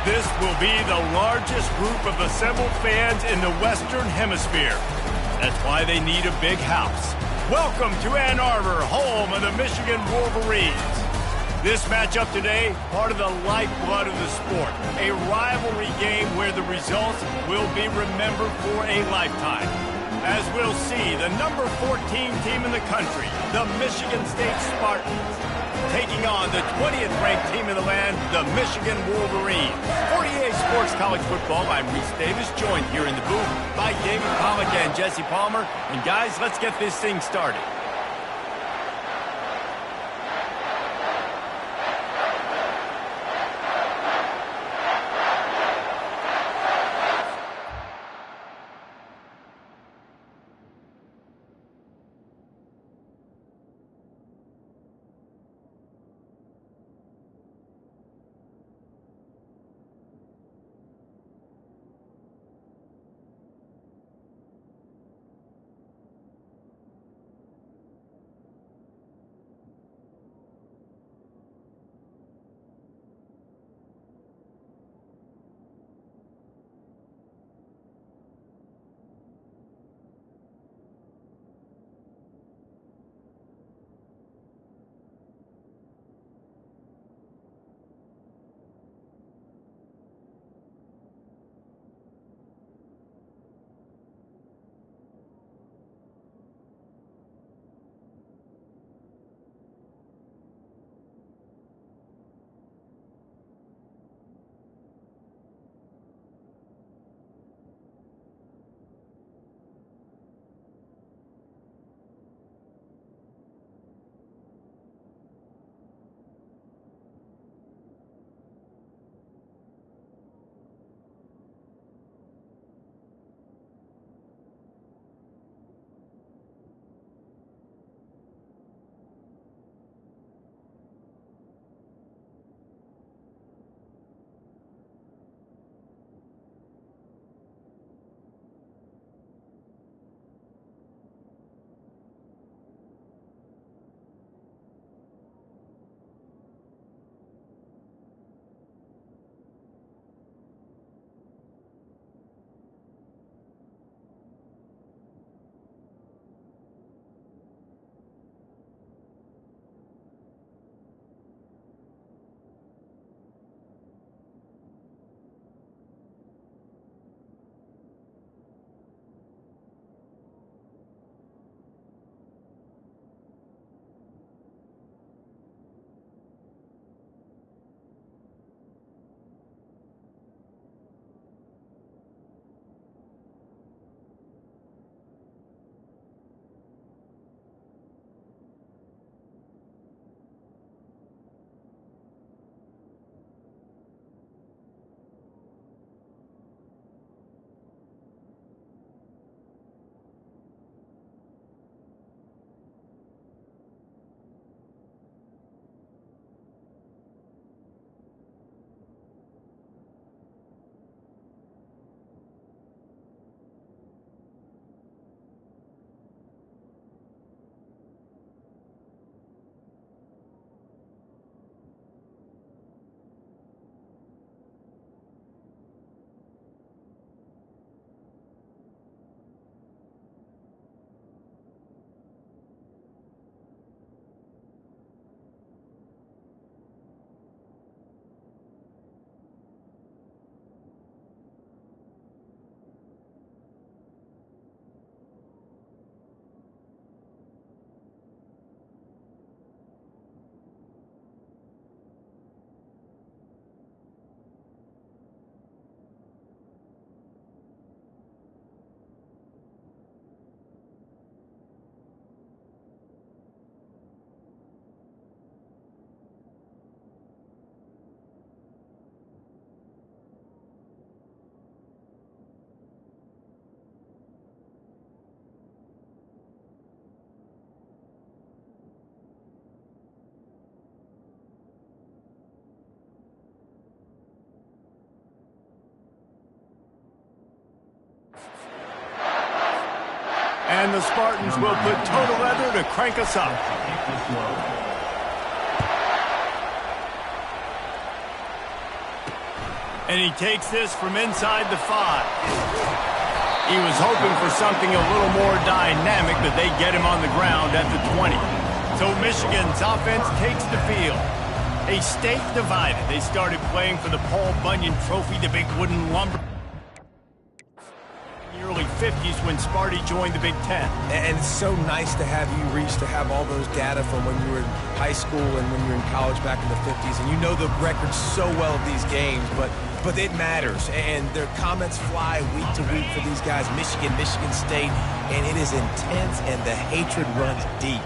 This will be the largest group of assembled fans in the Western Hemisphere. That's why they need a big house. Welcome to Ann Arbor, home of the Michigan Wolverines. This matchup today, part of the lifeblood of the sport. A rivalry game where the results will be remembered for a lifetime. As we'll see, the number 14 team in the country, the Michigan State Spartans, taking on the 20th ranked team in the land, the Michigan Wolverines. 48 Sports College Football, I'm Reese Davis, joined here in the booth by David Pollack and Jesse Palmer. And guys, let's get this thing started. And the Spartans will put total leather to crank us up. And he takes this from inside the 5. He was hoping for something a little more dynamic, but they get him on the ground at the 20. So Michigan's offense takes the field. A state divided. They started playing for the Paul Bunyan Trophy, the big wooden lumber. In the early 50s when Sparty joined the Big Ten. And it's so nice to have you reach to have all those data from when you were in high school and when you were in college back in the 50s. And you know the records so well of these games, but it matters. And their comments fly week to week for these guys. Michigan, Michigan State, and it is intense and the hatred runs deep.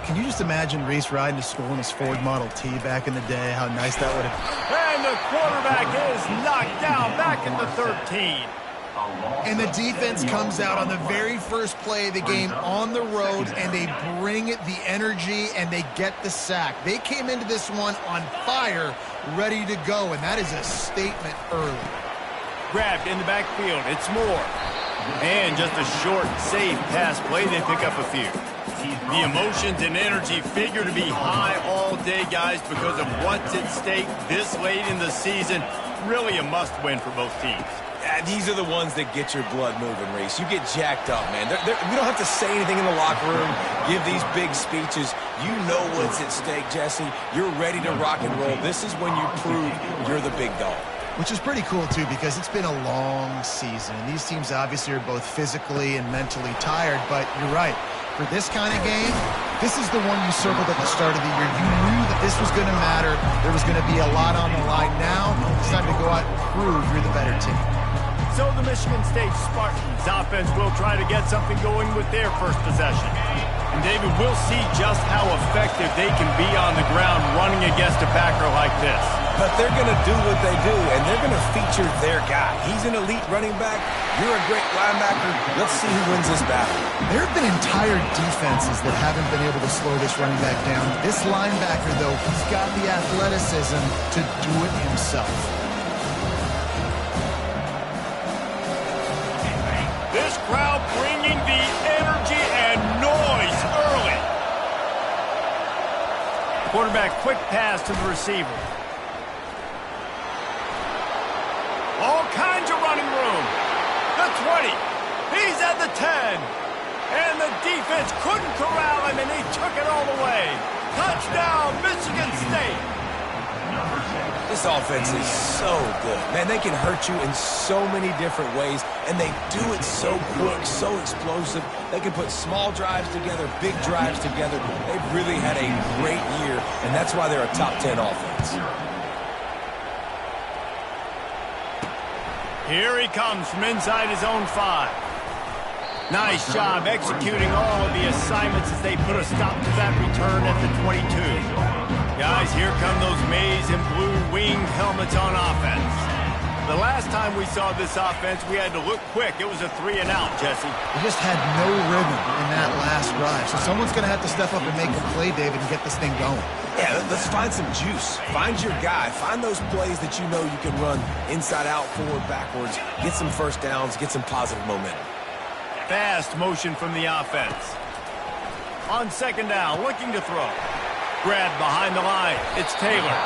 Can you just imagine Reese riding to school in his Ford Model T back in the day? How nice that would have been. And the quarterback is knocked down back at the 13. And the defense comes out on the very first play of the game on the road, and they bring the energy, and they get the sack. They came into this one on fire, ready to go, and that is a statement early. Grabbed in the backfield. It's Moore. And just a short, safe pass play. They pick up a few. The emotions and energy figure to be high all day, guys, because of what's at stake this late in the season. Really a must-win for both teams. These are the ones that get your blood moving, Reese. You get jacked up, man. We don't have to say anything in the locker room, give these big speeches. You know what's at stake, Jesse. You're ready to rock and roll. This is when you prove you're the big dog. Which is pretty cool, too, because it's been a long season. And these teams obviously are both physically and mentally tired, but you're right. For this kind of game, this is the one you circled at the start of the year. You knew that this was going to matter. There was going to be a lot on the line. Now, it's time to go out and prove you're the better team. So the Michigan State Spartans offense will try to get something going with their first possession. And David, we'll see just how effective they can be on the ground running against a backer like this. But they're going to do what they do, and they're going to feature their guy. He's an elite running back. You're a great linebacker. Let's see who wins this battle. There have been entire defenses that haven't been able to slow this running back down. This linebacker, though, he's got the athleticism to do it himself. This crowd bringing the energy and noise early. Quarterback quick pass to the receiver. All kinds of running room. The 20. He's at the 10. And the defense couldn't corral him, and he took it all the way. Touchdown, Michigan State. This offense is so good. Man, they can hurt you in so many different ways, and they do it so quick, so explosive. They can put small drives together, big drives together. They've really had a great year, and that's why they're a top 10 offense. Here he comes from inside his own 5. Nice job executing all of the assignments as they put a stop to that return at the 22. Guys, here come those maize and blue winged helmets on offense. The last time we saw this offense, we had to look quick. It was a 3-and-out, Jesse. We just had no rhythm in that last drive. So someone's going to have to step up and make a play, David, and get this thing going. Yeah, let's find some juice. Find your guy. Find those plays that you know you can run inside out, forward, backwards. Get some first downs. Get some positive momentum. Fast motion from the offense. On second down, looking to throw. Grabbed behind the line. It's Taylor.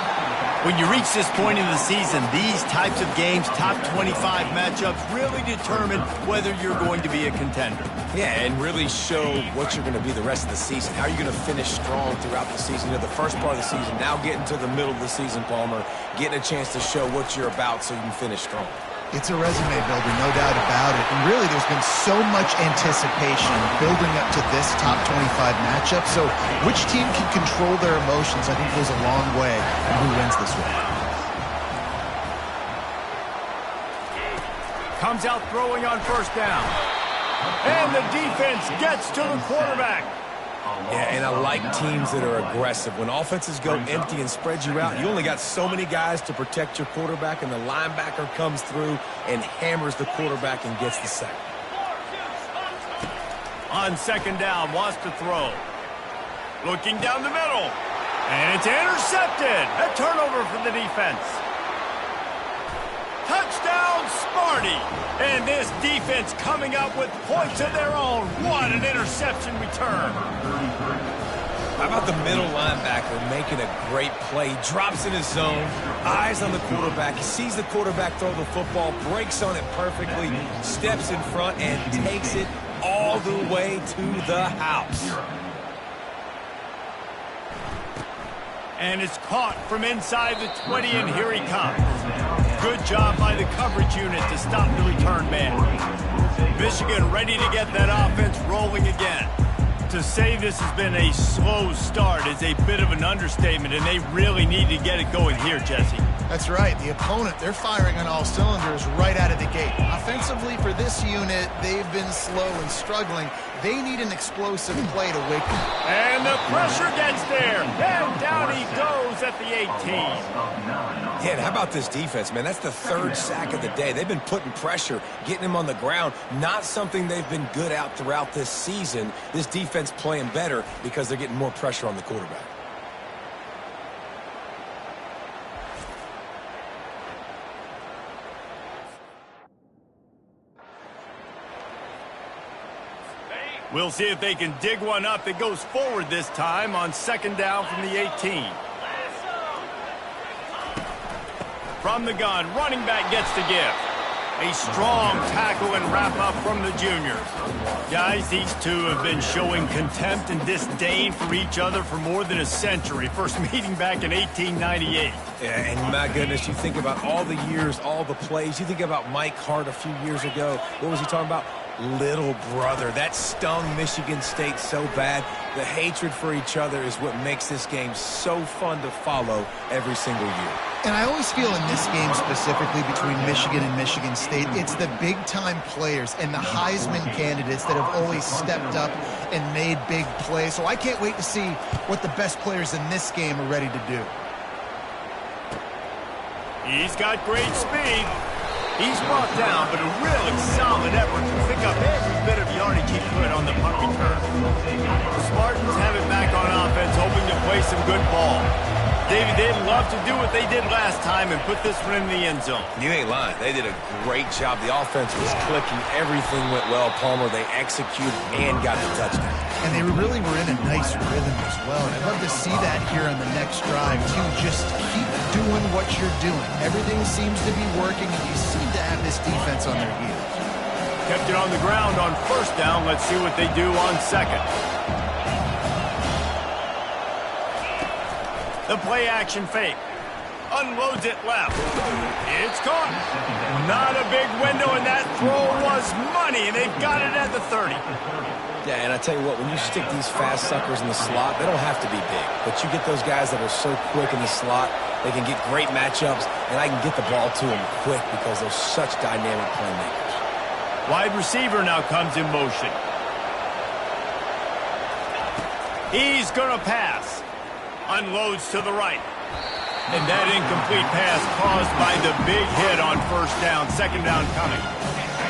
When you reach this point in the season, these types of games, top 25 matchups, really determine whether you're going to be a contender. Yeah, and really show what you're going to be the rest of the season. How are you going to finish strong throughout the season? You know, the first part of the season, now getting to the middle of the season, Palmer, getting a chance to show what you're about so you can finish strong. It's a resume builder, no doubt about it. And really, there's been so much anticipation building up to this top 25 matchup. So which team can control their emotions, I think, goes a long way in who wins this one. Comes out throwing on first down. And the defense gets to the quarterback. Yeah, and I like teams that are aggressive. When offenses go empty and spread you out, you only got so many guys to protect your quarterback, and the linebacker comes through and hammers the quarterback and gets the sack. On second down, wants to throw. Looking down the middle. And it's intercepted. A turnover for the defense. Touchdown, Sparty. And this defense coming up with points of their own. What an interception return. How about the middle linebacker making a great play? He drops in his zone, eyes on the quarterback. He sees the quarterback throw the football, breaks on it perfectly, steps in front, and takes it all the way to the house. And it's caught from inside the 20, and here he comes. Good job by the coverage unit to stop the return man. Michigan ready to get that offense rolling again. To say this has been a slow start is a bit of an understatement, and they really need to get it going here, Jesse. That's right. The opponent, they're firing on all cylinders right out of the gate. Offensively, for this unit, they've been slow and struggling. They need an explosive play to wake them. And the pressure gets there. And down he goes at the 18. Yeah, and how about this defense, man? That's the third sack of the day. They've been putting pressure, getting him on the ground. Not something they've been good at throughout this season. This defense playing better because they're getting more pressure on the quarterback. We'll see if they can dig one up. It goes forward this time on second down from the 18. From the gun, running back gets the give. A strong tackle and wrap-up from the juniors. Guys, these two have been showing contempt and disdain for each other for more than a century. First meeting back in 1898. Yeah, and my goodness, you think about all the years, all the plays. You think about Mike Hart a few years ago. What was he talking about? Little brother. That stung Michigan State so bad. The hatred for each other is what makes this game so fun to follow every single year. And I always feel in this game specifically between Michigan and Michigan State, it's the big-time players and the Heisman candidates that have always stepped up and made big plays. So I can't wait to see what the best players in this game are ready to do. He's got great speed. He's brought down, but a really solid effort to pick up every bit of yardage he could on the punt return. The Spartans have it back on offense, hoping to play some good ball. David, they'd love to do what they did last time and put this one in the end zone. You ain't lying. They did a great job. The offense was clicking. Everything went well. Palmer, they executed and got the touchdown. And they really were in a nice rhythm as well. And I'd love to see that here on the next drive, too. Just keep doing what you're doing. Everything seems to be working, and you seem to have this defense on their heels. Kept it on the ground on first down. Let's see what they do on second. The play-action fake. Unloads it left. It's caught. Not a big window, and that throw was money, and they've got it at the 30. Yeah, and I tell you what, when you stick these fast suckers in the slot, they don't have to be big. But you get those guys that are so quick in the slot, they can get great matchups, and I can get the ball to them quick because they're such dynamic playmakers. Wide receiver now comes in motion. He's going to pass. Unloads to the right. And that incomplete pass caused by the big hit on first down. Second down coming.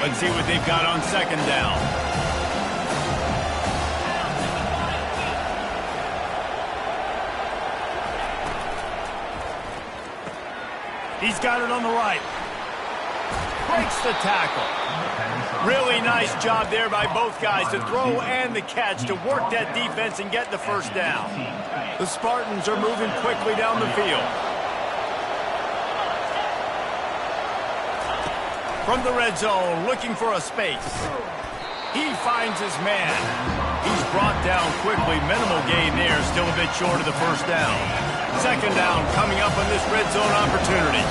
Let's see what they've got on second down. He's got it on the right. Breaks the tackle. Really nice job there by both guys to throw and the catch to work that defense and get the first down. The Spartans are moving quickly down the field. From the red zone, looking for a space. He finds his man. He's brought down quickly. Minimal gain there, still a bit short of the first down. Second down coming up on this red zone opportunity.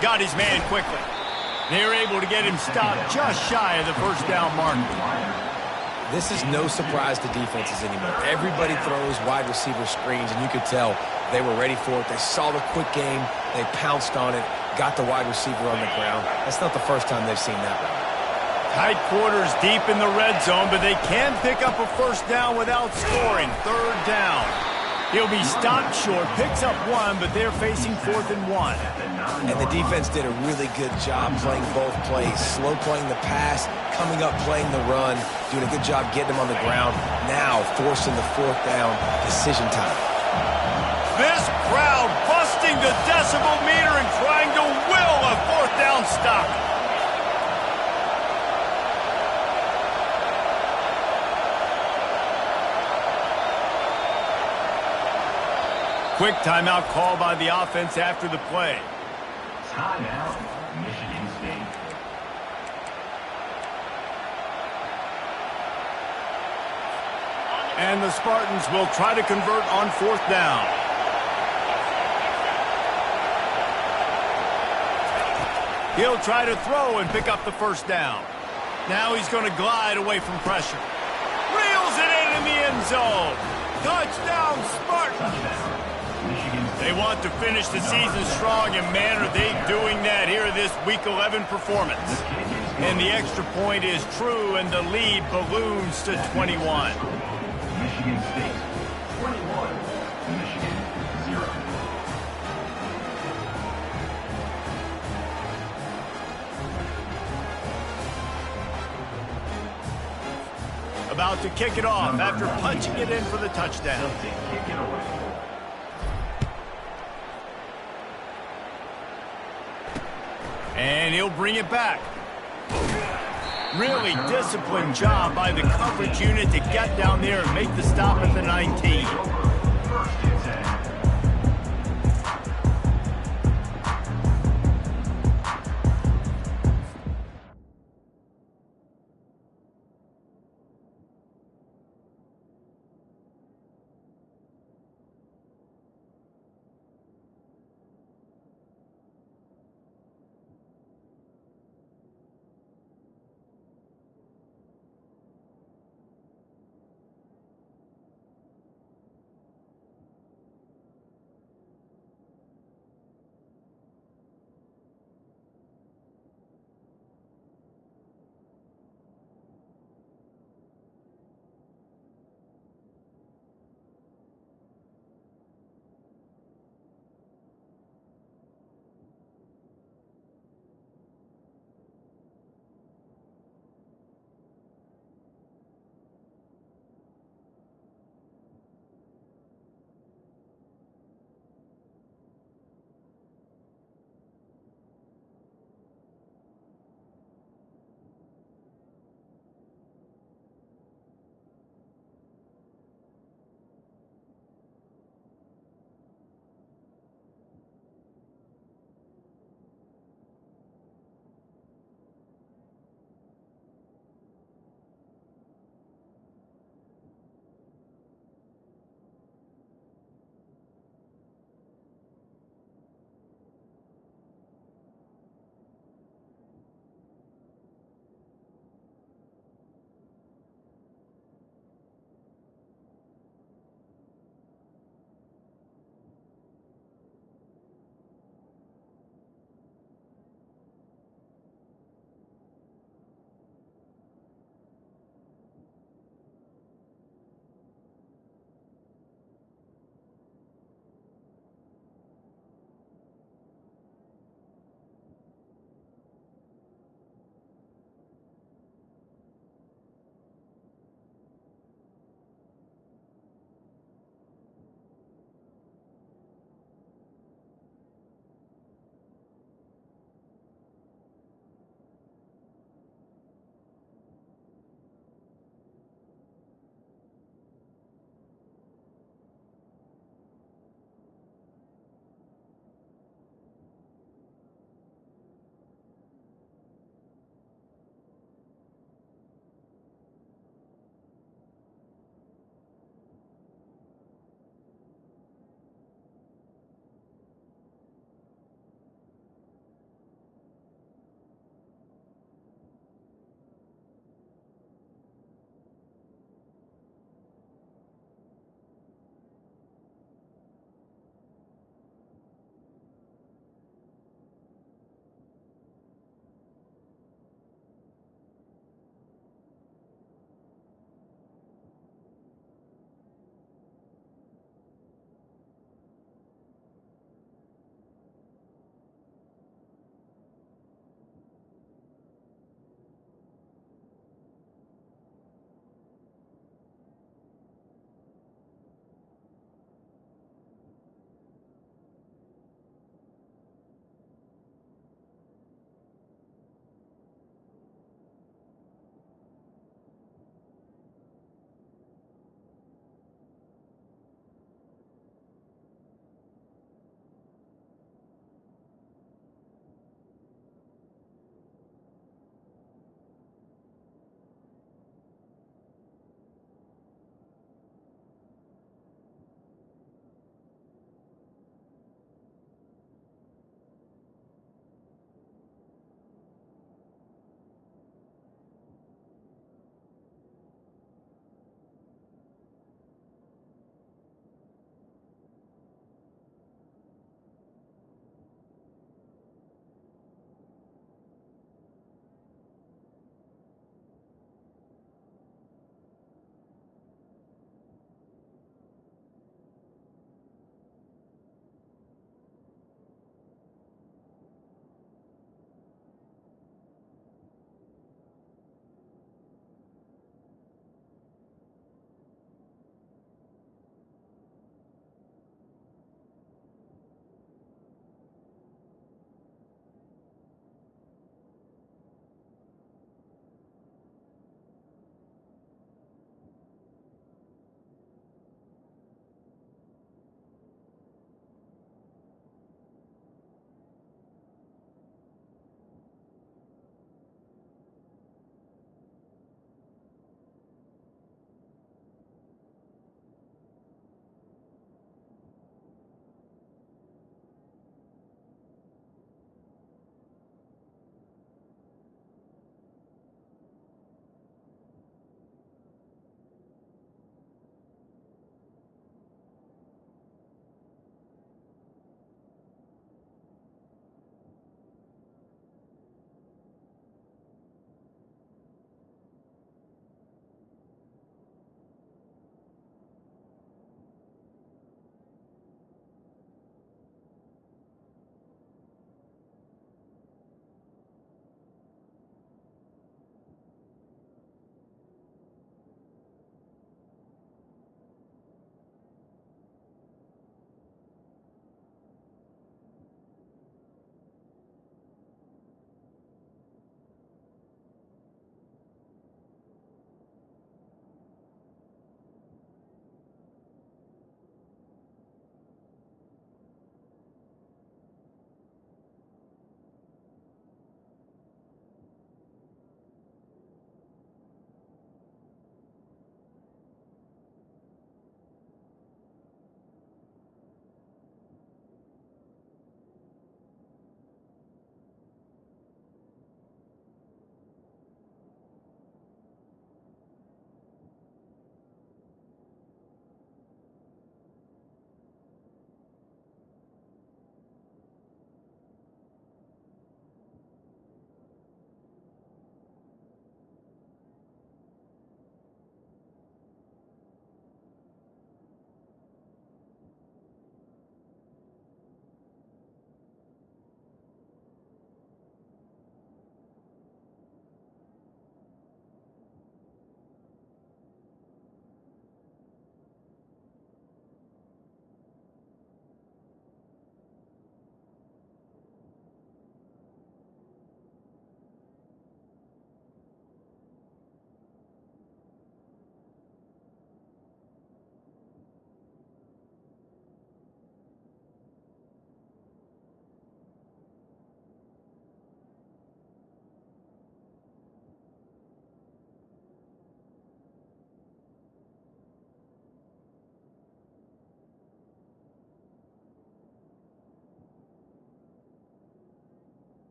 Got his man quickly. They're able to get him stopped just shy of the first down mark. This is no surprise to defenses anymore. Everybody throws wide receiver screens, and you could tell they were ready for it. They saw the quick game. They pounced on it, got the wide receiver on the ground. That's not the first time they've seen that one. Tight quarters deep in the red zone, but they can pick up a first down without scoring. Third down. He'll be stopped short, picks up one, but they're facing 4th and 1. And the defense did a really good job playing both plays. Slow playing the pass, coming up playing the run, doing a good job getting them on the ground. Now forcing the 4th down, decision time. This crowd busting the decibel meter and trying to will a 4th down stop. Quick timeout call by the offense after the play. Timeout, Michigan State. And the Spartans will try to convert on 4th down. He'll try to throw and pick up the 1st down. Now he's going to glide away from pressure. Reels it in the end zone. Touchdown, Spartans. They want to finish the season strong, and man, are they doing that here in this Week 11 performance. And the extra point is true, and the lead balloons to 21. Michigan State, 21. Michigan, 0. About to kick it off after punching it in for the touchdown. Kick it away. And he'll bring it back. Really disciplined job by the coverage unit to get down there and make the stop at the 19. First and 10.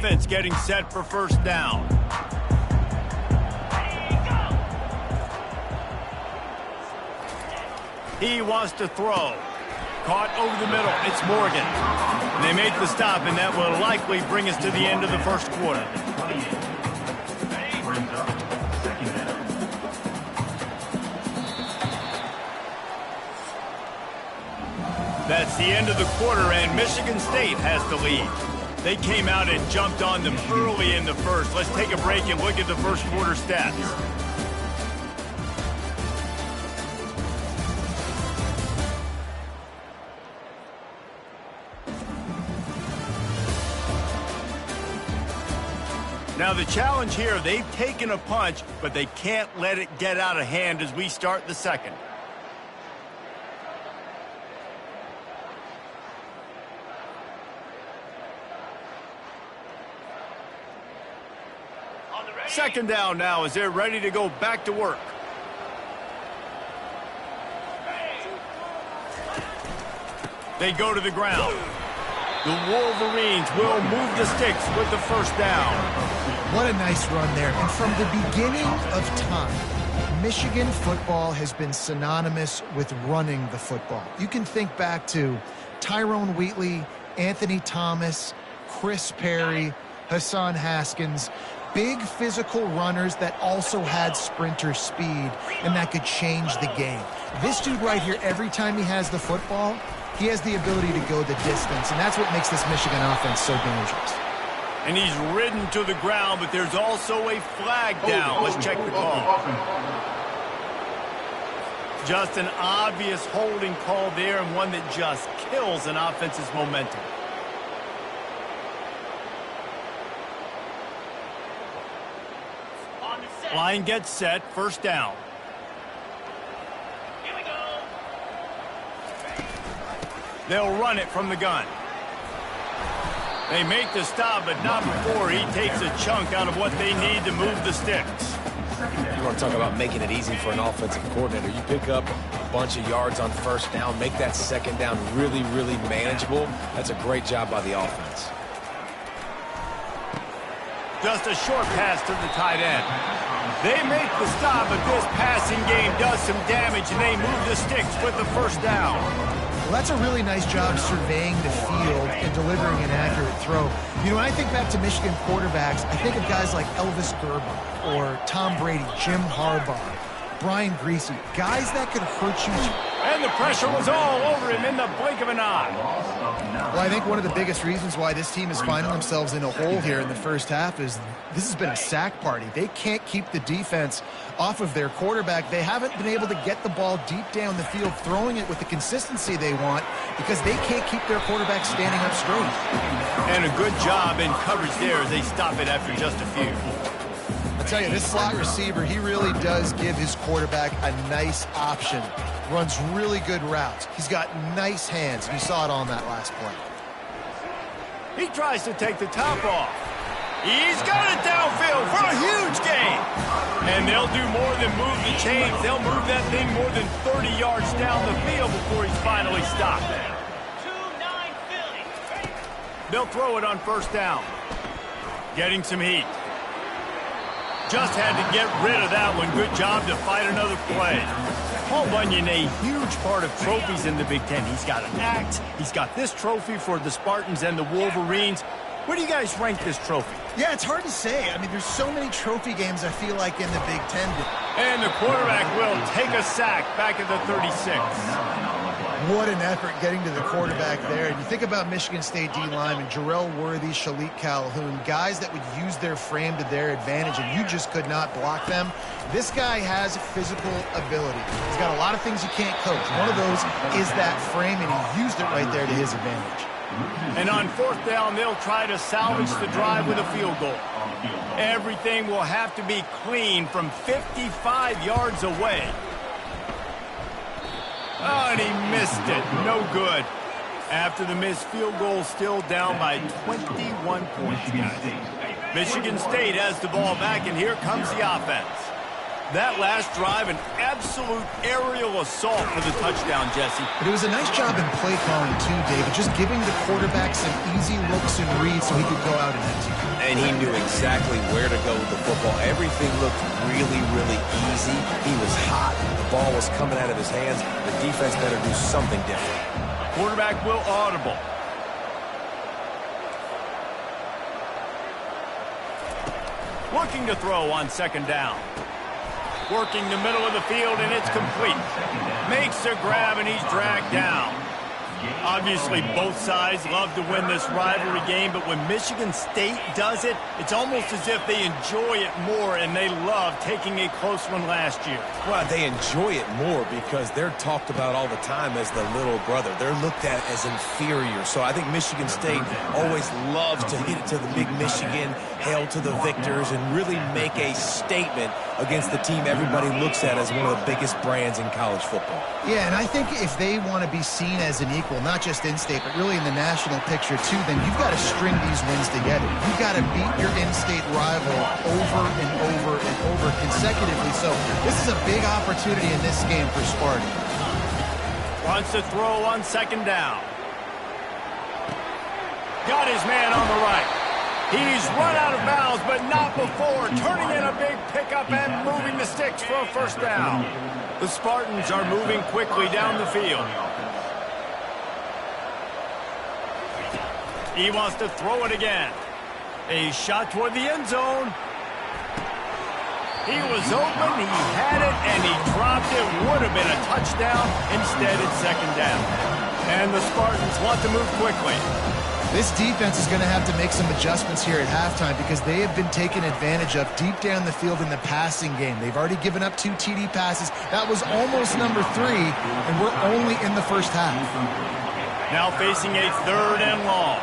offense getting set for first down. He wants to throw. Caught over the middle. It's Morgan. And they make the stop, and that will likely bring us to the end of the first quarter. That's the end of the quarter, and Michigan State has the lead. They came out and jumped on them early in the first. Let's take a break and look at the first quarter stats. Now the challenge here, they've taken a punch, but they can't let it get out of hand as we start the second. Second down now as they're ready to go back to work. They go to the ground. The Wolverines will move the sticks with the first down. What a nice run there. And from the beginning of time, Michigan football has been synonymous with running the football. You can think back to Tyrone Wheatley, Anthony Thomas, Chris Perry, Hassan Haskins. Big physical runners that also had sprinter speed and that could change the game. This dude right here, every time he has the football, he has the ability to go the distance, and that's what makes this Michigan offense so dangerous. And he's ridden to the ground, but there's also a flag down. Let's check the call. Just an obvious holding call there, and one that just kills an offense's momentum. Line gets set, first down. Here we go. They'll run it from the gun. They make the stop, but not before he takes a chunk out of what they need to move the sticks. You want to talk about making it easy for an offensive coordinator. You pick up a bunch of yards on first down, make that second down really, really manageable. That's a great job by the offense. Just a short pass to the tight end. They make the stop, but this passing game does some damage, and they move the sticks with the first down. Well, that's a really nice job surveying the field and delivering an accurate throw. You know, when I think back to Michigan quarterbacks, I think of guys like Elvis Gerber or Tom Brady, Jim Harbaugh, Brian Griese, guys that could hurt you. And the pressure was all over him in the blink of an eye. Well, I think one of the biggest reasons why this team is finding themselves in a hole here in the first half is this has been a sack party. They can't keep the defense off of their quarterback. They haven't been able to get the ball deep down the field, throwing it with the consistency they want because they can't keep their quarterback standing up straight. And a good job in coverage there as they stop it after just a few. I tell you, this slot receiver, he really does give his quarterback a nice option. Runs really good routes. He's got nice hands. You saw it on that last play. He tries to take the top off. He's got it downfield for a huge gain. And they'll do more than move the chains. They'll move that thing more than 30 yards down the field before he's finally stopped. 2-9 Philly. They'll throw it on first down. Getting some heat. Just had to get rid of that one. Good job to fight another play. Paul Bunyan, a huge part of trophies in the Big Ten. He's got an axe. He's got this trophy for the Spartans and the Wolverines. Where do you guys rank this trophy? Yeah, it's hard to say. I mean, there's so many trophy games, I feel like, in the Big Ten. And the quarterback will take a sack back at the 36. What an effort getting to the quarterback there. And you think about Michigan State D-linemen, Jarrell Worthy, Shalik Calhoun, guys that would use their frame to their advantage, and you just could not block them. This guy has physical ability. He's got a lot of things you can't coach. One of those is that frame, and he used it right there to his advantage. And on fourth down, they'll try to salvage the drive with a field goal. Everything will have to be clean from 55 yards away. Oh, and he missed it. No good. After the missed field goal, still down by 21 points, guys. Michigan State has the ball back, and here comes the offense. That last drive, an absolute aerial assault for the touchdown, Jesse. But it was a nice job in play calling, too, David, just giving the quarterback some easy looks and reads so he could go out and execute. And he knew exactly where to go with the football. Everything looked really, really easy. He was hot. The ball was coming out of his hands. The defense better do something different. Quarterback will audible. Looking to throw on second down. Working the middle of the field, and it's complete. Makes a grab, and he's dragged down. Obviously, both sides love to win this rivalry game, but when Michigan State does it, it's almost as if they enjoy it more, and they love taking a close one last year. Well, they enjoy it more because they're talked about all the time as the little brother. They're looked at as inferior. So I think Michigan State always loves to hit it to the big Michigan, hail to the victors, and really make a statement against the team everybody looks at as one of the biggest brands in college football. Yeah, and I think if they want to be seen as an equal, not just in-state, but really in the national picture too, then you've got to string these wins together. You've got to beat your in-state rival over and over and over consecutively. So this is a big opportunity in this game for Sparty. Wants to throw on second down. Got his man on the right. He's run out of bounds, but not before turning in a big pickup and moving the sticks for a first down. The Spartans are moving quickly down the field. He wants to throw it again. A shot toward the end zone. He was open, he had it, and he dropped it. Would have been a touchdown. Instead, it's second down. And the Spartans want to move quickly. This defense is going to have to make some adjustments here at halftime because they have been taken advantage of deep down the field in the passing game. They've already given up 2 TD passes. That was almost number 3, and we're only in the first half. Now facing a third and long.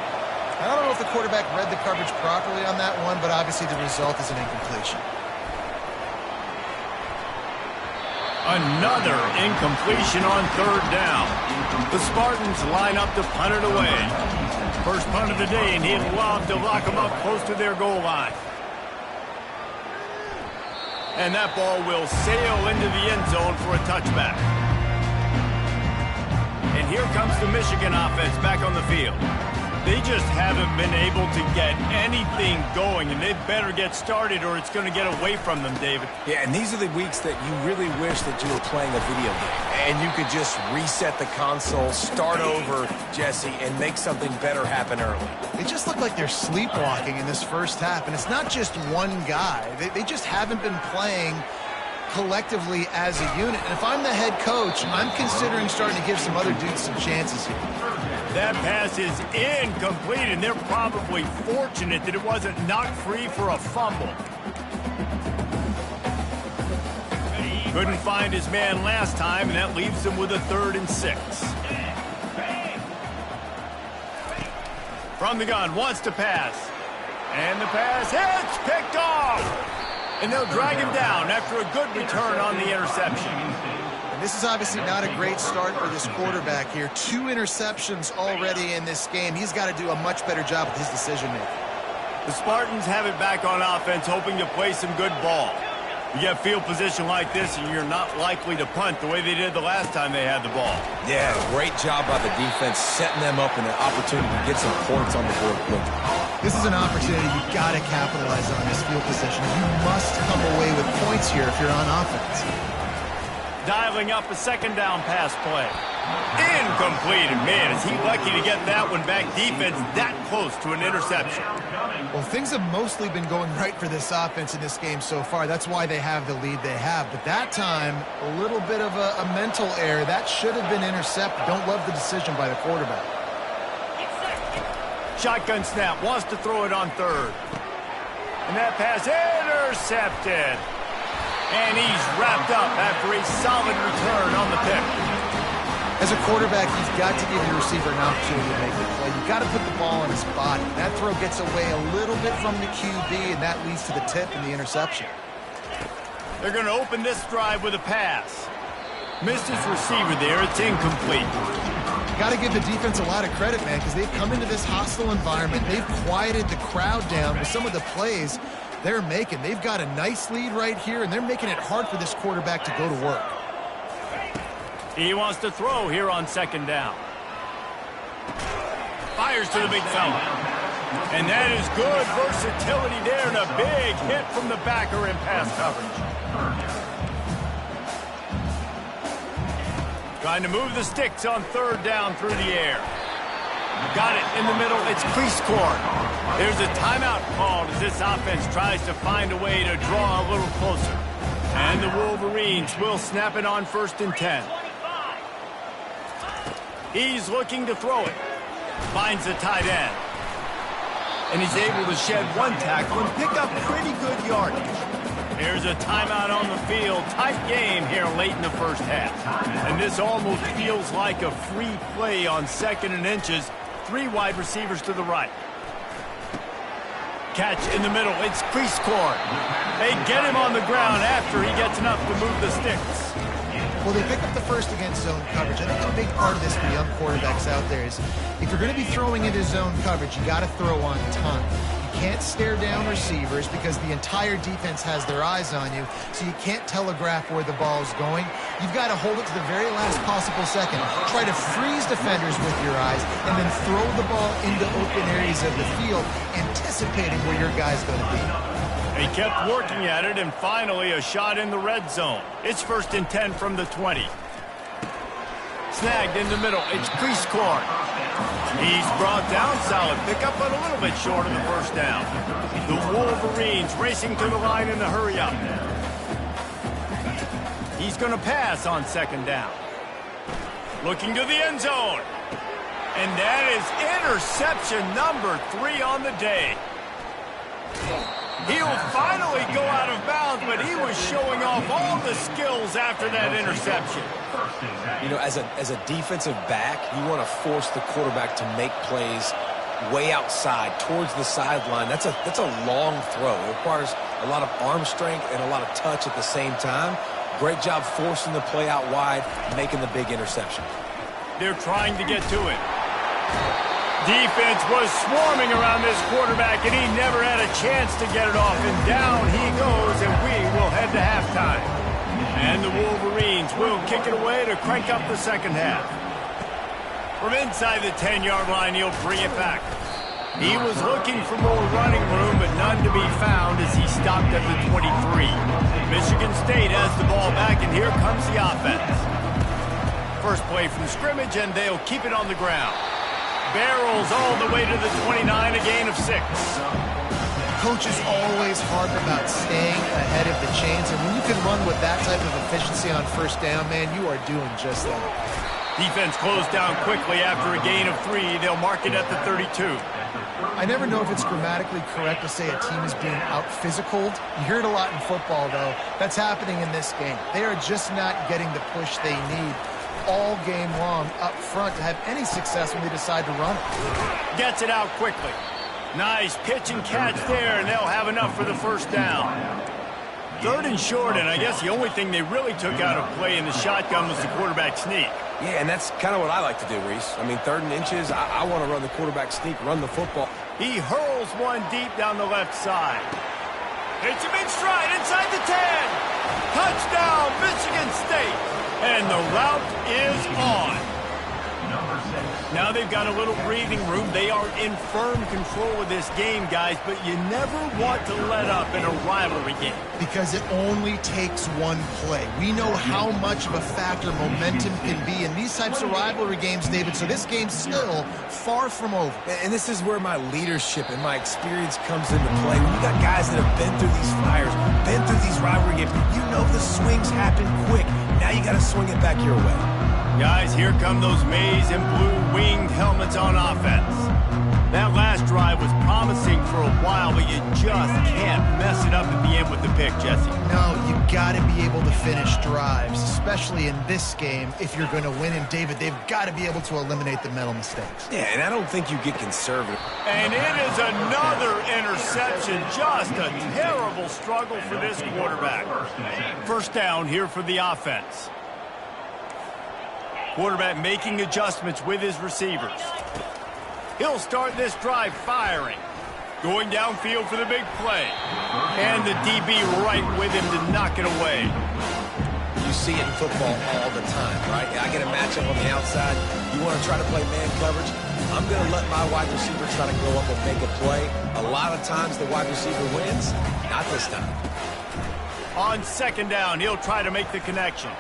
I don't know if the quarterback read the coverage properly on that one, but obviously the result is an incompletion. Another incompletion on third down. The Spartans line up to punt it away. First punt of the day, and he'd love to lock them up close to their goal line. And that ball will sail into the end zone for a touchback. And here comes the Michigan offense back on the field. They just haven't been able to get anything going, and they better get started or it's going to get away from them, David. Yeah, and these are the weeks that you really wish that you were playing a video game. And you could just reset the console, start over, Jesse, and make something better happen early. They just look like they're sleepwalking in this first half, and it's not just one guy. They just haven't been playing collectively as a unit. And if I'm the head coach, I'm considering starting to give some other dudes some chances here. That pass is incomplete, and they're probably fortunate that it wasn't knocked free for a fumble. Couldn't find his man last time, and that leaves him with a 3rd and 6. From the gun, wants to pass. And the pass hits, picked off. And they'll drag him down after a good return on the interception. This is obviously not a great start for this quarterback here. 2 interceptions already in this game. He's got to do a much better job with his decision-making. The Spartans have it back on offense, hoping to play some good ball. You get field position like this, and you're not likely to punt the way they did the last time they had the ball. Yeah, great job by the defense, setting them up in an opportunity to get some points on the board quickly. This is an opportunity you've got to capitalize on this field position. You must come away with points here if you're on offense. Dialing up a second down pass play. Incomplete. And man, is he lucky to get that one back. Defense that close to an interception. Well, things have mostly been going right for this offense in this game so far. That's why they have the lead they have. But that time, a little bit of a mental error. That should have been intercepted. Don't love the decision by the quarterback. Shotgun snap. Wants to throw it on 3rd. And that pass intercepted. And he's wrapped up after a solid return on the pick. As a quarterback, you've got to give your receiver an opportunity to make the play. You've got to put the ball on his body. That throw gets away a little bit from the QB, and that leads to the tip and the interception. They're going to open this drive with a pass. Missed his receiver there. It's incomplete. Got to give the defense a lot of credit, man, because they've come into this hostile environment. They've quieted the crowd down with some of the plays they're making. They've got a nice lead right here, and they're making it hard for this quarterback to go to work. He wants to throw here on second down. Fires to the big fella. And that is good versatility there, and a big hit from the backer in pass coverage. Trying to move the sticks on third down through the air. Got it in the middle. It's crease court. There's a timeout called as this offense tries to find a way to draw a little closer. And the Wolverines will snap it on 1st and 10. He's looking to throw it. Finds the tight end. And he's able to shed one tackle and pick up pretty good yardage. There's a timeout on the field. Tight game here late in the first half. And this almost feels like a free play on 2nd and inches. 3 wide receivers to the right. Catch in the middle. It's crease court. They get him on the ground after he gets enough to move the sticks. Well, they pick up the first against zone coverage. I think a big part of this for young quarterbacks out there is if you're going to be throwing into zone coverage, you got to throw on time. You can't stare down receivers because the entire defense has their eyes on you, so you can't telegraph where the ball is going. You've got to hold it to the very last possible second. Try to freeze defenders with your eyes and then throw the ball into open areas of the field, anticipating where your guy's going to be. He kept working at it, and finally a shot in the red zone. It's 1st and 10 from the 20. Snagged in the middle. It's crease court. He's brought down. Solid pickup, but a little bit short of the first down. The Wolverines racing to the line in a hurry-up. He's going to pass on 2nd down. Looking to the end zone. And that is interception number 3 on the day. He'll finally go out of bounds, but he was showing off all the skills after that interception. You know, as a defensive back, you want to force the quarterback to make plays way outside towards the sideline. That's a long throw. It requires a lot of arm strength and a lot of touch at the same time. Great job forcing the play out wide, making the big interception. They're trying to get to it. Defense was swarming around this quarterback, and he never had a chance to get it off. And down he goes, and we will head to halftime. And the Wolverines will kick it away to crank up the second half. From inside the 10-yard line, he'll bring it back. He was looking for more running room, but none to be found as he stopped at the 23. Michigan State has the ball back, and here comes the offense. First play from scrimmage, and they'll keep it on the ground. Barrels all the way to the 29, a gain of 6. Coaches always harp about staying ahead of the chains, and when you can run with that type of efficiency on 1st down, man, you are doing just that. Defense closed down quickly after a gain of 3. They'll mark it at the 32. I never know if it's grammatically correct to say a team is being out-physicaled. You hear it a lot in football, though. That's happening in this game. They are just not getting the push they need all game long up front to have any success when they decide to run it. Gets it out quickly. Nice pitch and catch there, and they'll have enough for the first down. 3rd and short, and I guess the only thing they really took out of play in the shotgun was the quarterback sneak. Yeah, and that's kind of what I like to do, Reese. I mean, 3rd and inches, I want to run the quarterback sneak, run the football. He hurls one deep down the left side. Hits him in stride inside the 10. Touchdown, Michigan State. And the route is on. Now they've got a little breathing room. They are in firm control of this game, guys, but you never want to let up in a rivalry game. Because it only takes one play. We know how much of a factor momentum can be in these types of rivalry games, David, so this game's still far from over. And this is where my leadership and my experience comes into play. When you got guys that have been through these fires, been through these rivalry games, you know the swings happen quick. Now you got to swing it back your way. Guys, here come those maize and blue winged helmets on offense. That last drive was promising for a while, but you just can't mess it up at the end with the pick, Jesse. No, you got to be able to finish drives, especially in this game if you're going to win. And, David, they've got to be able to eliminate the mental mistakes. Yeah, and I don't think you get conservative. And it is another interception. Just a terrible struggle for this quarterback. First down here for the offense. Quarterback making adjustments with his receivers. He'll start this drive firing. Going downfield for the big play. And the DB right with him to knock it away. You see it in football all the time, right? I get a matchup on the outside. You want to try to play man coverage? I'm going to let my wide receiver try to go up and make a play. A lot of times the wide receiver wins. Not this time. On second down, he'll try to make the connection.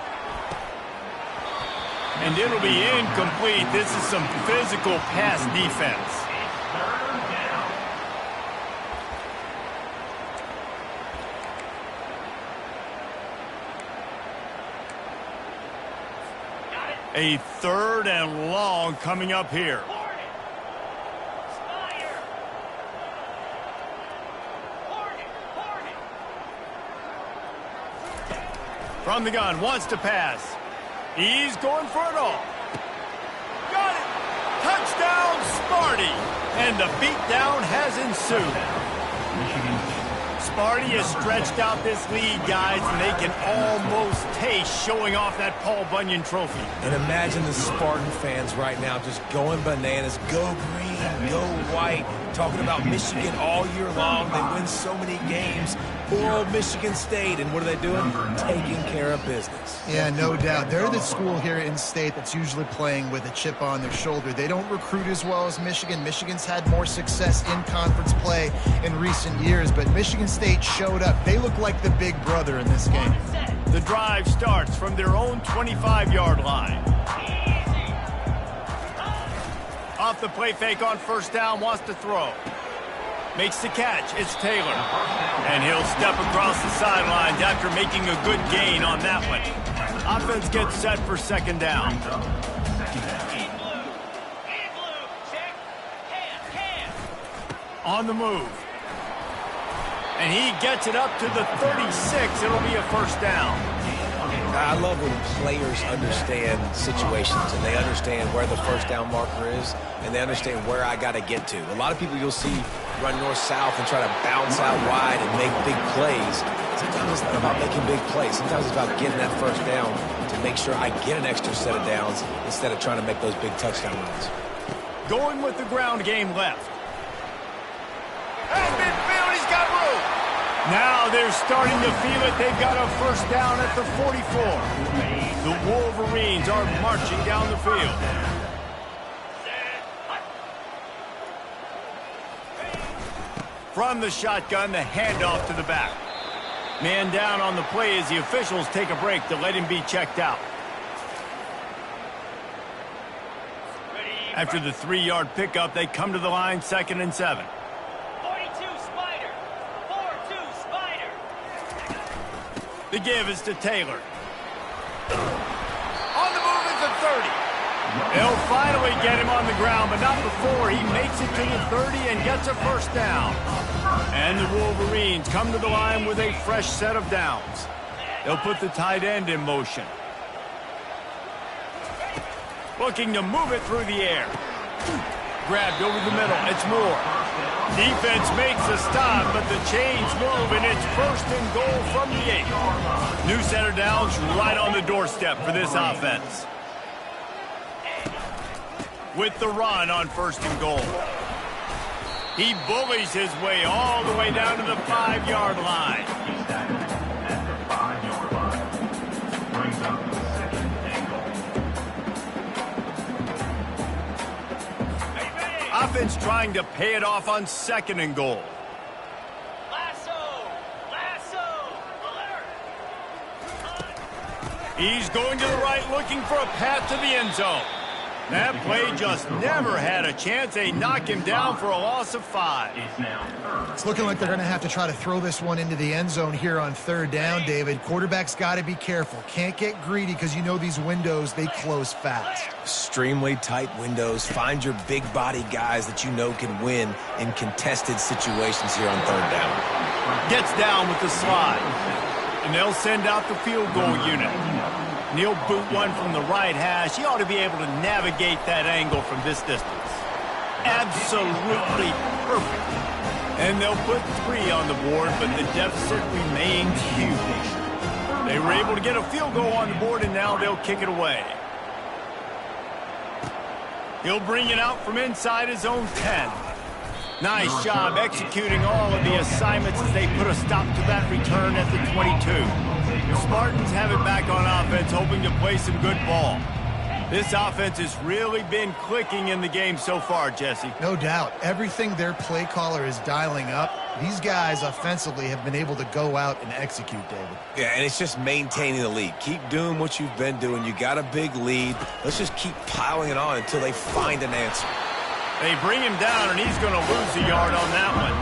And it'll be incomplete. This is some physical pass defense. A third and long coming up here. From the gun, wants to pass. He's going for it all. Got it! Touchdown, Sparty! And the beatdown has ensued. Sparty has stretched out this lead, guys, and they can almost taste showing off that Paul Bunyan trophy. And imagine the Spartan fans right now just going bananas. Go green, go white. Talking about Michigan all year long. They win so many games. Poor old Michigan State. And what are they doing? Taking care of business. Yeah, no doubt. They're the school here in state that's usually playing with a chip on their shoulder. They don't recruit as well as Michigan. Michigan's had more success in conference play in recent years, but Michigan State showed up. They look like the big brother in this game. The drive starts from their own 25-yard line. Off the play fake on first down, wants to throw. Makes the catch. It's Taylor. And he'll step across the sidelines after making a good gain on that one. Offense gets set for second down. On the move. And he gets it up to the 36. It'll be a first down. I love when players understand situations and they understand where the first down marker is and they understand where I got to get to. A lot of people you'll see run north-south and try to bounce out wide and make big plays. Sometimes it's not about making big plays. Sometimes it's about getting that first down to make sure I get an extra set of downs instead of trying to make those big touchdown runs. Going with the ground game left. And midfield, he's got room. Now they're starting to feel it. They've got a first down at the 44. The Wolverines are marching down the field. From the shotgun, the handoff to the back. Man down on the play as the officials take a break to let him be checked out. After the 3-yard pickup, they come to the line, 2nd and 7. The give is to Taylor. On the move is the 30. They'll finally get him on the ground, but not before he makes it to the 30 and gets a first down. And the Wolverines come to the line with a fresh set of downs. They'll put the tight end in motion. Looking to move it through the air. Grabbed over the middle. It's Moore. Defense makes a stop, but the chains move, and it's 1st and goal from the 8. New center downs right on the doorstep for this offense. With the run on 1st and goal. He bullies his way all the way down to the 5-yard line. At the 5-yard line. Brings up 2nd and goal. Offense trying to pay it off on 2nd and goal. He's going to the right, looking for a path to the end zone. That play just never had a chance. They knock him down for a loss of 5. It's looking like they're going to have to try to throw this one into the end zone here on 3rd down, David. Quarterback's got to be careful. Can't get greedy because you know these windows, they close fast. Extremely tight windows. Find your big body guys that you know can win in contested situations here on 3rd down. Gets down with the slide. And they'll send out the field goal unit. He'll boot one from the right hash. He ought to be able to navigate that angle from this distance. Absolutely perfect. And they'll put 3 on the board, but the deficit remains huge. They were able to get a field goal on the board, and now they'll kick it away. He'll bring it out from inside his own 10. Nice job executing all of the assignments as they put a stop to that return at the 22. The Spartans have it back on offense, hoping to play some good ball. This offense has really been clicking in the game so far, Jesse. No doubt. Everything their play caller is dialing up, these guys offensively have been able to go out and execute, David. Yeah, and it's just maintaining the lead. Keep doing what you've been doing. You got a big lead. Let's just keep piling it on until they find an answer. They bring him down, and he's going to lose a yard on that one.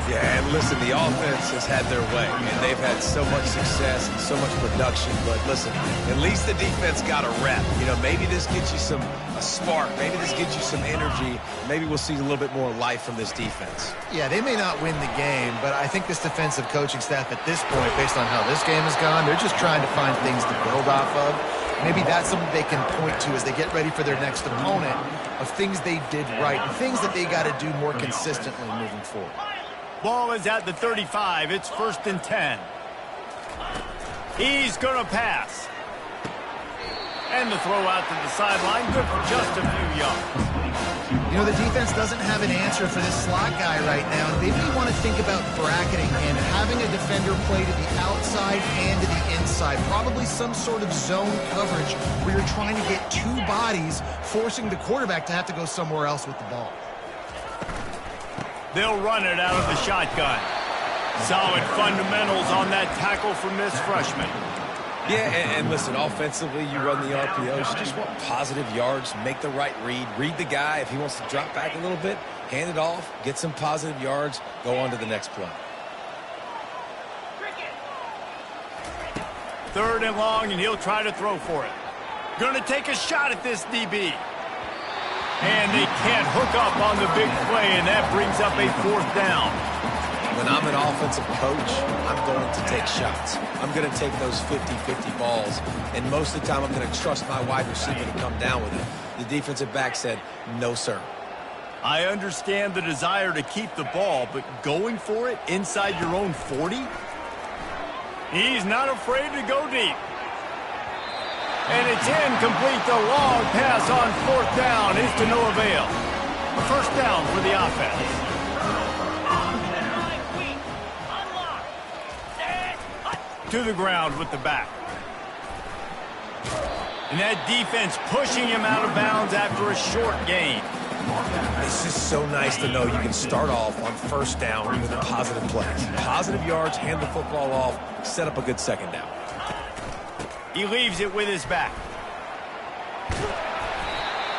Yeah, and listen, the offense has had their way, and they've had so much success and so much production. But listen, at least the defense got a rep. You know, maybe this gets you a spark. Maybe this gets you some energy. Maybe we'll see a little bit more life from this defense. Yeah, they may not win the game, but I think this defensive coaching staff at this point, based on how this game has gone, they're just trying to find things to build off of. Maybe that's something they can point to as they get ready for their next opponent, of things they did right and things that they got to do more consistently moving forward. Ball is at the 35. It's 1st and 10. He's going to pass. And the throw out to the sideline, good for just a few yards. You know, the defense doesn't have an answer for this slot guy right now. They may want to think about bracketing him, having a defender play to the outside and to the inside. Probably some sort of zone coverage where you're trying to get two bodies, forcing the quarterback to have to go somewhere else with the ball. They'll run it out of the shotgun. Solid fundamentals on that tackle from this freshman. Yeah, and listen, offensively, you run the RPOs. You just want positive yards, make the right read the guy. If he wants to drop back a little bit, hand it off, get some positive yards, go on to the next play. 3rd and long, and he'll try to throw for it. Going to take a shot at this DB. And they can't hook up on the big play, and that brings up a 4th down. When I'm an offensive coach, I'm going to take shots. I'm going to take those 50-50 balls, and most of the time I'm going to trust my wide receiver to come down with it. The defensive back said, no, sir. I understand the desire to keep the ball, but going for it inside your own 40? He's not afraid to go deep. And it's incomplete. The long pass on 4th down is to no avail. 1st down for the offense. To the ground with the back. And that defense pushing him out of bounds after a short gain. It's just so nice to know you can start off on 1st down with a positive play. Positive yards, hand the football off, set up a good 2nd down. He leaves it with his back.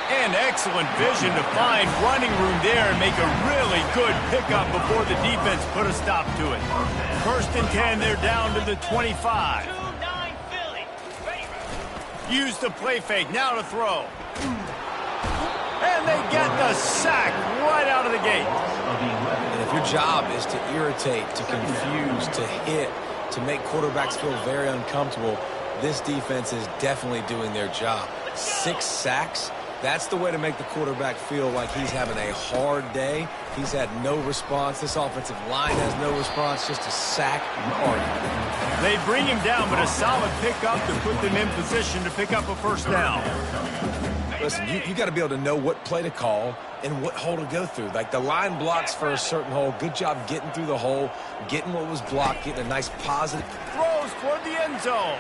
And excellent vision to find running room there and make a really good pickup before the defense put a stop to it. 1st and 10, they're down to the 25. Use the play fake, now to throw. And they get the sack right out of the gate. And if your job is to irritate, to confuse, to hit, to make quarterbacks feel very uncomfortable, this defense is definitely doing their job. 6 sacks, that's the way to make the quarterback feel like he's having a hard day. He's had no response. This offensive line has no response, just a sack party. They bring him down, but a solid pickup to put them in position to pick up a 1st down. Listen, you got to be able to know what play to call and what hole to go through. Like the line blocks for a certain hole. Good job getting through the hole, getting what was blocked, getting a nice positive. Throws toward the end zone.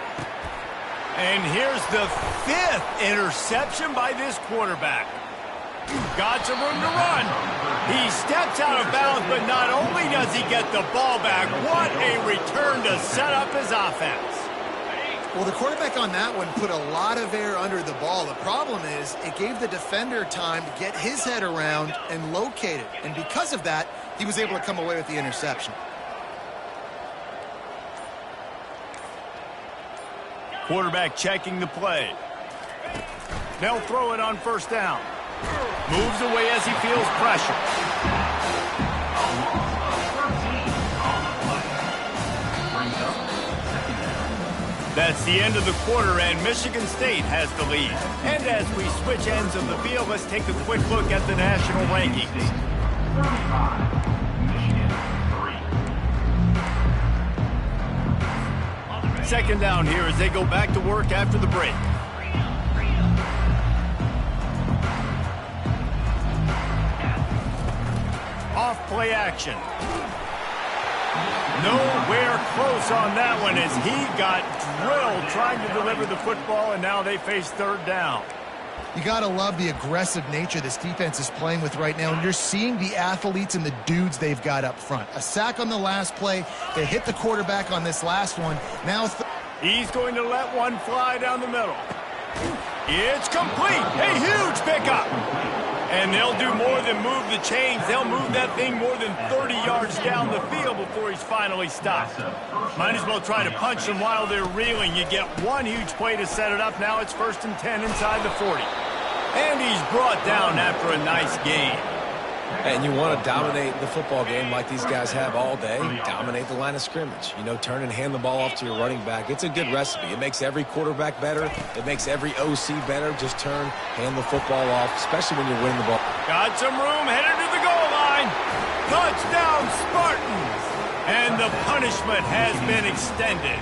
And here's the 5th interception by this quarterback. Got some room to run. He steps out of bounds, but not only does he get the ball back, what a return to set up his offense. Well, the quarterback on that one put a lot of air under the ball. The problem is it gave the defender time to get his head around and locate it. And because of that, he was able to come away with the interception. Quarterback checking the play. They'll throw it on 1st down. Moves away as he feels pressure. That's the end of the quarter, and Michigan State has the lead. And as we switch ends of the field, let's take a quick look at the national rankings. 2nd down here as they go back to work after the break. Off play action. Nowhere close on that one as he got drilled trying to deliver the football, and now they face third down. You got to love the aggressive nature this defense is playing with right now, and you're seeing the athletes and the dudes they've got up front. A sack on the last play. They hit the quarterback on this last one. Now he's going to let one fly down the middle. It's complete. A huge pickup. And they'll do more than move the chains. They'll move that thing more than 30 yards down the field before he's finally stopped. Might as well try to punch them while they're reeling. You get one huge play to set it up. Now it's 1st and 10 inside the 40. And he's brought down after a nice gain. And you want to dominate the football game like these guys have all day. Dominate the line of scrimmage. You know, turn and hand the ball off to your running back. It's a good recipe. It makes every quarterback better. It makes every OC better. Just turn, hand the football off, especially when you're winning the ball. Got some room, headed to the goal line. Touchdown, Spartans. And the punishment has been extended.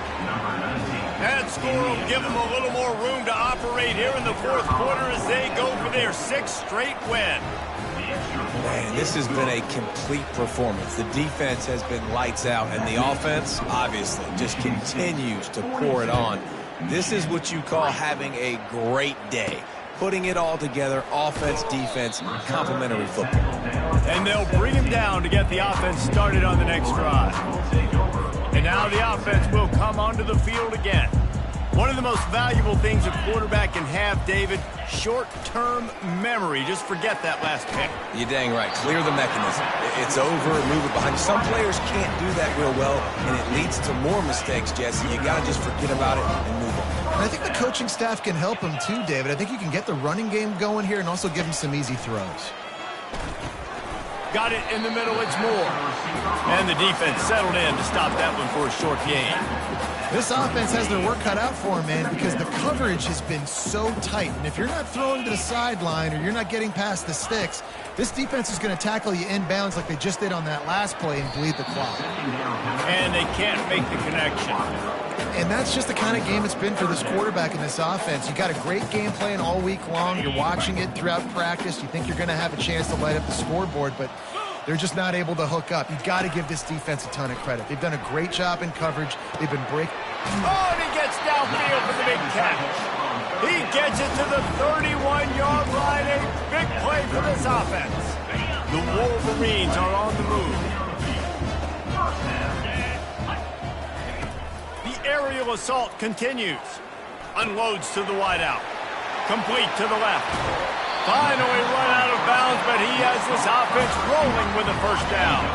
That score will give them a little more room to operate here in the 4th quarter as they go for their 6th straight win. Man, this has been a complete performance. The defense has been lights out, and the offense, obviously, just continues to pour it on. This is what you call having a great day. Putting it all together, offense, defense, complementary football. And they'll bring him down to get the offense started on the next drive. And now the offense will come onto the field again. One of the most valuable things a quarterback can have, David, short-term memory. Just forget that last pick. You're dang right. Clear the mechanism. It's over and move it behind you. Some players can't do that real well, and it leads to more mistakes, Jesse. You got to just forget about it and move on. And I think the coaching staff can help him too, David. I think you can get the running game going here and also give him some easy throws. Got it in the middle, it's Moore. And the defense settled in to stop that one for a short gain. This offense has their work cut out for them, man, because the coverage has been so tight. And if you're not throwing to the sideline or you're not getting past the sticks, this defense is going to tackle you inbounds like they just did on that last play and bleed the clock. And they can't make the connection. And that's just the kind of game it's been for this quarterback in this offense. You got a great game plan all week long. You're watching it throughout practice. You think you're going to have a chance to light up the scoreboard, but they're just not able to hook up. You've got to give this defense a ton of credit. They've done a great job in coverage. They've been breaking. Oh, and he gets downfield for the big catch. He gets it to the 31-yard line. A big play for this offense. The Wolverines are on the move. The aerial assault continues. Unloads to the wideout. Complete to the left. Finally run out of bounds, but he has this offense rolling with a 1st down.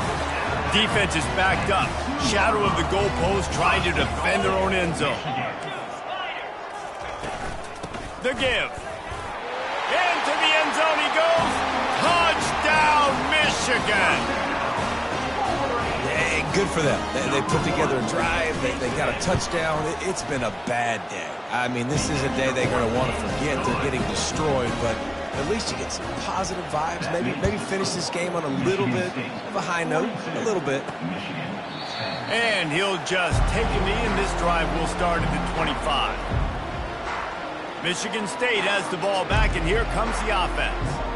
Defense is backed up. Shadow of the goalpost trying to defend their own end zone. The give. Into the end zone he goes. Touchdown, Michigan. Good for them. They put together a drive. They got a touchdown. It's been a bad day. I mean, this is a day they're going to want to forget. They're getting destroyed, but at least you get some positive vibes. Maybe finish this game on a little bit of a high note, a little bit. And he'll just take a knee, and this drive will start at the 25. Michigan State has the ball back, and here comes the offense.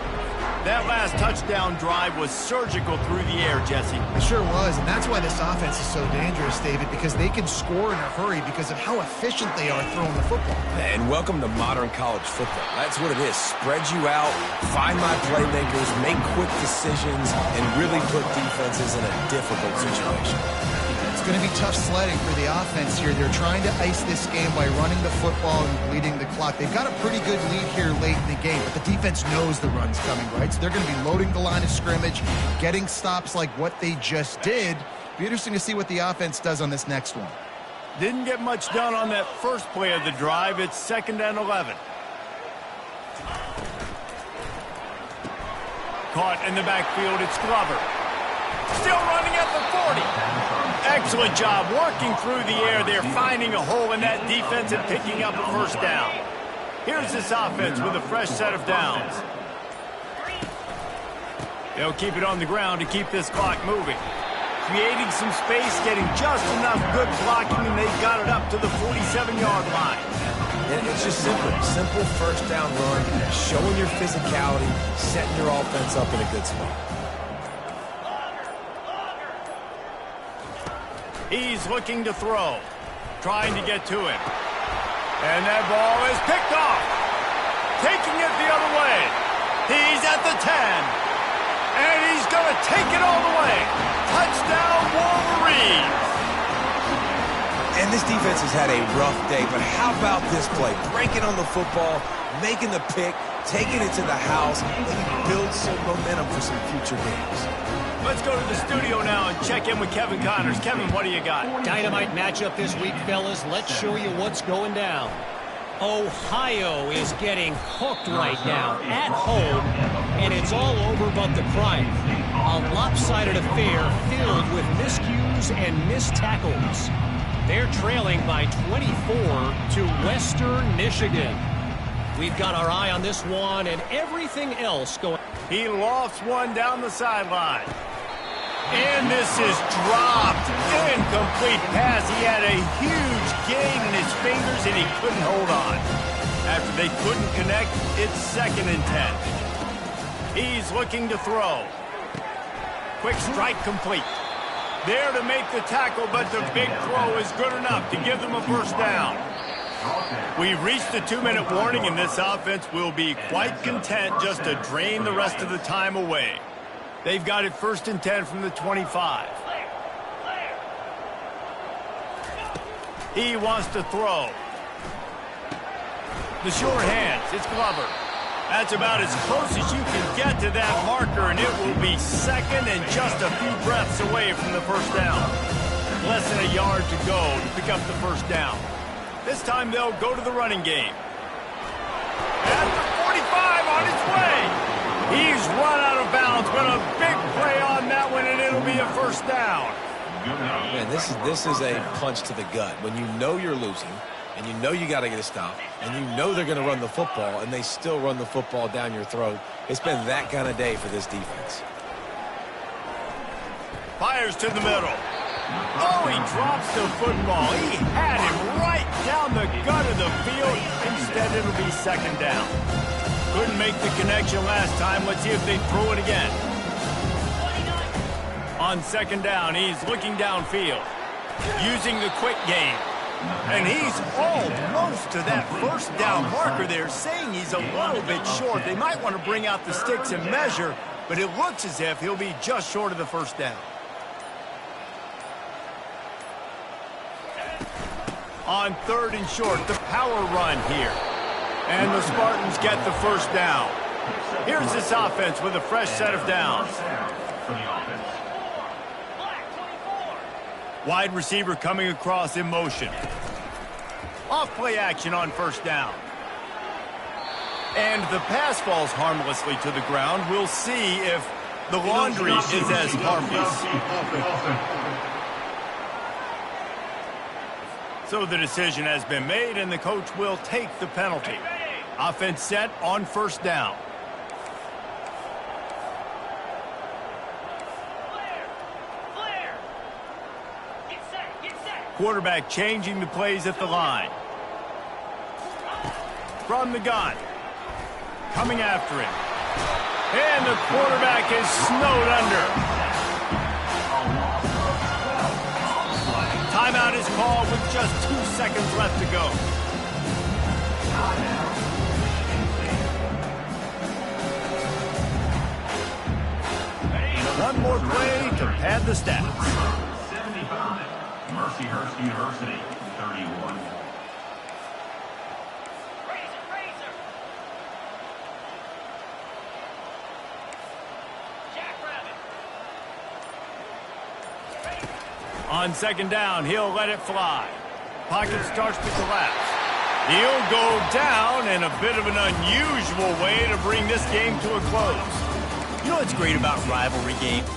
That last touchdown drive was surgical through the air, Jesse. It sure was, and that's why this offense is so dangerous, David, because they can score in a hurry because of how efficient they are throwing the football. And welcome to modern college football. That's what it is. Spread you out, find my playmakers, make quick decisions, and really put defenses in a difficult situation. It's going to be tough sledding for the offense here. They're trying to ice this game by running the football and bleeding the clock. They've got a pretty good lead here late in the game, but the defense knows the run's coming, right? So they're going to be loading the line of scrimmage, getting stops like what they just did. Be interesting to see what the offense does on this next one. Didn't get much done on that first play of the drive. It's 2nd and 11. Caught in the backfield, it's Glover. Still running at the 40. Excellent job working through the air. They're finding a hole in that defense and picking up a 1st down. Here's this offense with a fresh set of downs. They'll keep it on the ground to keep this clock moving. Creating some space, getting just enough good blocking, and they've got it up to the 47-yard line. And it's just simple 1st down run, showing your physicality, setting your offense up in a good spot. He's looking to throw, trying to get to him. And that ball is picked off. Taking it the other way. He's at the 10. And he's going to take it all the way. Touchdown, Wolverines. And this defense has had a rough day, but how about this play? Breaking on the football, making the pick, taking it to the house, maybe build some momentum for some future games. Let's go to the studio now and check in with Kevin Connors. Kevin, what do you got? Dynamite matchup this week, fellas. Let's show you what's going down. Ohio is getting cooked right now at home, and it's all over but the crying. A lopsided affair filled with miscues and missed tackles. They're trailing by 24 to Western Michigan. We've got our eye on this one and everything else going. He lofts one down the sideline. And this is dropped. Incomplete pass. He had a huge gain in his fingers, and he couldn't hold on. After they couldn't connect, it's 2nd and 10. He's looking to throw. Quick strike complete. There to make the tackle, but the big throw is good enough to give them a first down. We've reached the 2-minute warning, and this offense will be quite content just to drain the rest of the time away. They've got it 1st and 10 from the 25. He wants to throw. The short hands, it's Glover. That's about as close as you can get to that marker, and it will be 2nd and just a few breaths away from the first down. Less than a yard to go to pick up the first down. This time they'll go to the running game. At the 45 on its way. He's run out of bounds, but a big play on that one, and it'll be a first down. Man, this is a punch to the gut. When you know you're losing, and you know you got to get a stop, and you know they're going to run the football, and they still run the football down your throat. It's been that kind of day for this defense. Fires to the middle. Oh, he drops the football. He had him right down the gut of the field. Instead, it'll be 2nd down. Couldn't make the connection last time. Let's see if they throw it again. On 2nd down, he's looking downfield, using the quick game. And he's almost to that first down marker there, saying he's a little bit short. They might want to bring out the sticks and measure, but it looks as if he'll be just short of the first down. On 3rd and short, the power run here. And the Spartans get the first down. Here's this offense with a fresh set of downs. Wide receiver coming across in motion. Off play action on first down. And the pass falls harmlessly to the ground. We'll see if the laundry is as harmless. So the decision has been made, and the coach will take the penalty. Offense set on first down. Quarterback changing the plays at the line. From the gun. Coming after him. And the quarterback is snowed under. Timeout is called with just 2 seconds left to go. One more play to pad the stats. 75. Mercyhurst University, 31. On 2nd down, he'll let it fly. Pocket starts to collapse. He'll go down in a bit of an unusual way to bring this game to a close. You know what's great about rivalry games?